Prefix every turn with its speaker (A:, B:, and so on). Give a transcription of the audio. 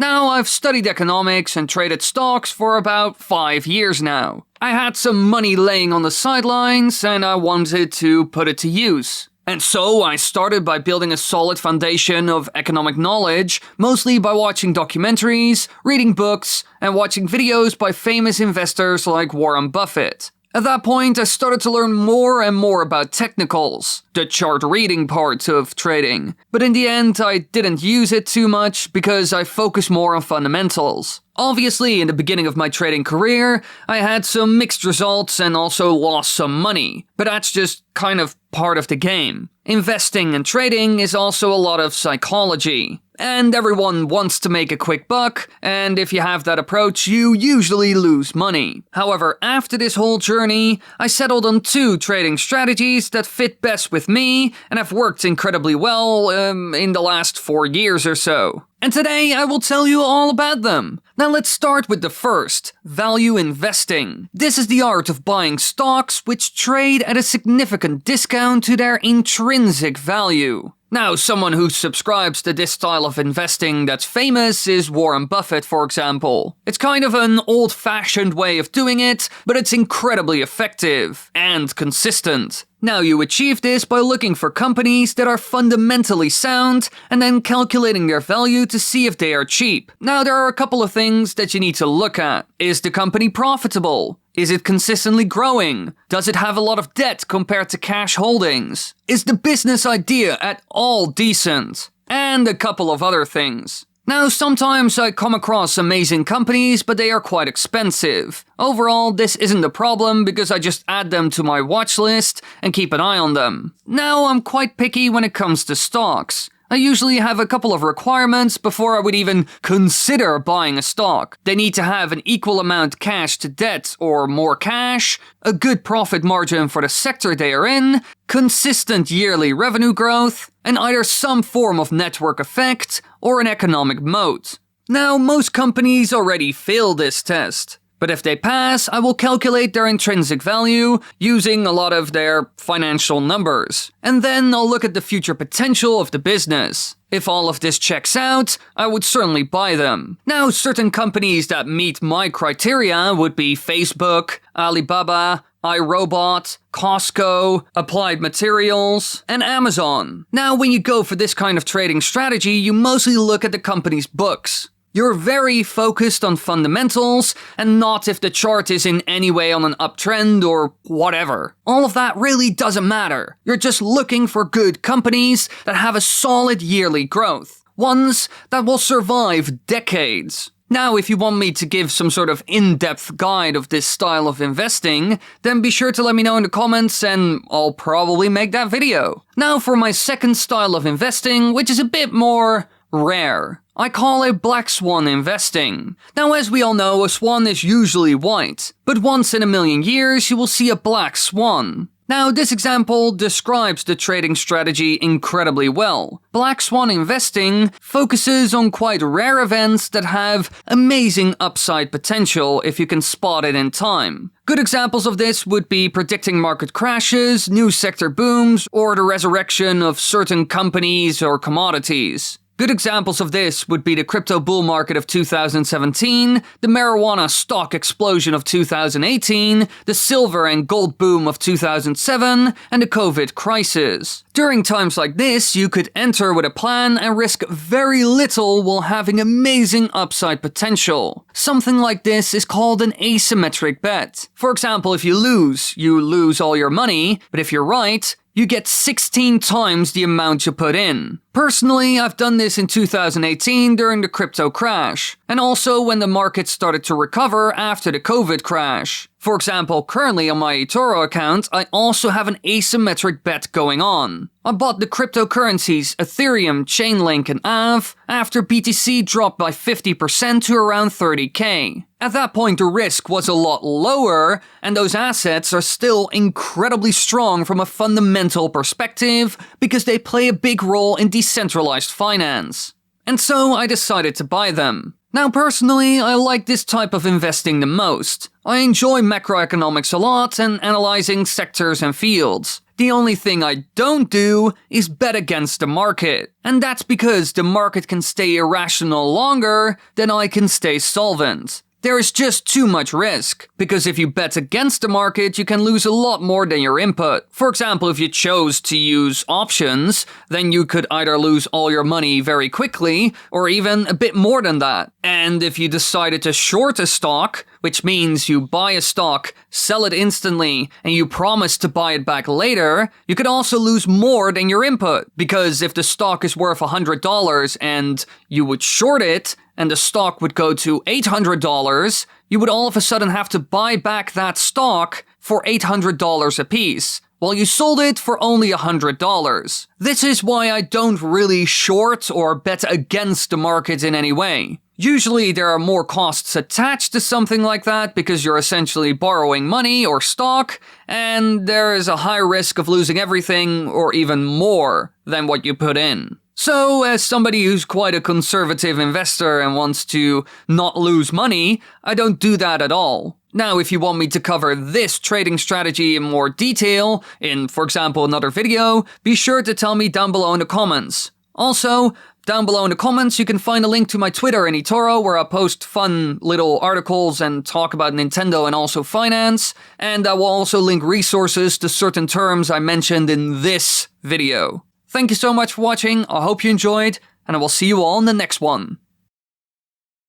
A: Now, I've studied economics and traded stocks for about 5 years now. I had some money laying on the sidelines and I wanted to put it to use. And so I started by building a solid foundation of economic knowledge, mostly by watching documentaries, reading books, and watching videos by famous investors like Warren Buffett. At that point, I started to learn more and more about technicals, the chart reading part of trading. But in the end, I didn't use it too much because I focused more on fundamentals. Obviously, in the beginning of my trading career, I had some mixed results and also lost some money. But that's just kind of part of the game. Investing and trading is also a lot of psychology. And everyone wants to make a quick buck, and if you have that approach, you usually lose money. However, after this whole journey, I settled on 2 trading strategies that fit best with me and have worked incredibly well in the last 4 years or so. And today I will tell you all about them. Now let's start with the first, value investing. This is the art of buying stocks which trade at a significant discount to their intrinsic value. Now, someone who subscribes to this style of investing that's famous is Warren Buffett, for example. It's kind of an old-fashioned way of doing it, but it's incredibly effective and consistent. Now, you achieve this by looking for companies that are fundamentally sound and then calculating their value to see if they are cheap. Now, there are a couple of things that you need to look at. Is the company profitable? Is it consistently growing? Does it have a lot of debt compared to cash holdings? Is the business idea at all decent? And a couple of other things. Now, sometimes I come across amazing companies, but they are quite expensive. Overall, this isn't a problem because I just add them to my watch list and keep an eye on them. Now, I'm quite picky when it comes to stocks. I usually have a couple of requirements before I would even consider buying a stock. They need to have an equal amount cash to debt or more cash, a good profit margin for the sector they are in, consistent yearly revenue growth, and either some form of network effect or an economic moat. Now, most companies already fail this test. But if they pass, I will calculate their intrinsic value using a lot of their financial numbers. And then I'll look at the future potential of the business. If all of this checks out, I would certainly buy them. Now, certain companies that meet my criteria would be Facebook, Alibaba, iRobot, Costco, Applied Materials, and Amazon. Now, when you go for this kind of trading strategy, you mostly look at the company's books. You're very focused on fundamentals and not if the chart is in any way on an uptrend or whatever. All of that really doesn't matter. You're just looking for good companies that have a solid yearly growth. Ones that will survive decades. Now, if you want me to give some sort of in-depth guide of this style of investing, then be sure to let me know in the comments and I'll probably make that video. Now for my second style of investing, which is a bit more rare. I call it black swan investing. Now, as we all know, a swan is usually white, but once in a million years you will see a black swan. Now, this example describes the trading strategy incredibly well. Black swan investing focuses on quite rare events that have amazing upside potential if you can spot it in time. Good examples of this would be predicting market crashes, new sector booms, or the resurrection of certain companies or commodities. Good examples of this would be the crypto bull market of 2017, the marijuana stock explosion of 2018, the silver and gold boom of 2007, and the COVID crisis. During times like this, you could enter with a plan and risk very little while having amazing upside potential. Something like this is called an asymmetric bet. For example, if you lose all your money, but if you're right, you get 16 times the amount you put in. Personally, I've done this in 2018 during the crypto crash, and also when the market started to recover after the COVID crash. For example, currently on my eToro account, I also have an asymmetric bet going on. I bought the cryptocurrencies Ethereum, Chainlink, and Aave after BTC dropped by 50% to around 30k. At that point, the risk was a lot lower, and those assets are still incredibly strong from a fundamental perspective because they play a big role in decentralized finance. And so I decided to buy them. Now, personally, I like this type of investing the most. I enjoy macroeconomics a lot and analyzing sectors and fields. The only thing I don't do is bet against the market. And that's because the market can stay irrational longer than I can stay solvent. There is just too much risk, because if you bet against the market, you can lose a lot more than your input. For example, if you chose to use options, then you could either lose all your money very quickly, or even a bit more than that. And if you decided to short a stock, which means you buy a stock, sell it instantly, and you promise to buy it back later, you could also lose more than your input. Because if the stock is worth $100 and you would short it, and the stock would go to $800, you would all of a sudden have to buy back that stock for $800 apiece, while you sold it for only $100. This is why I don't really short or bet against the market in any way. Usually there are more costs attached to something like that because you're essentially borrowing money or stock, and there is a high risk of losing everything or even more than what you put in. So, as somebody who's quite a conservative investor and wants to not lose money, I don't do that at all. Now, if you want me to cover this trading strategy in more detail, in, for example, another video, be sure to tell me down below in the comments. Also, down below in the comments, you can find a link to my Twitter and eToro, where I post fun little articles and talk about Nintendo and also finance, and I will also link resources to certain terms I mentioned in this video. Thank you so much for watching, I hope you enjoyed, and I will see you all in the next one.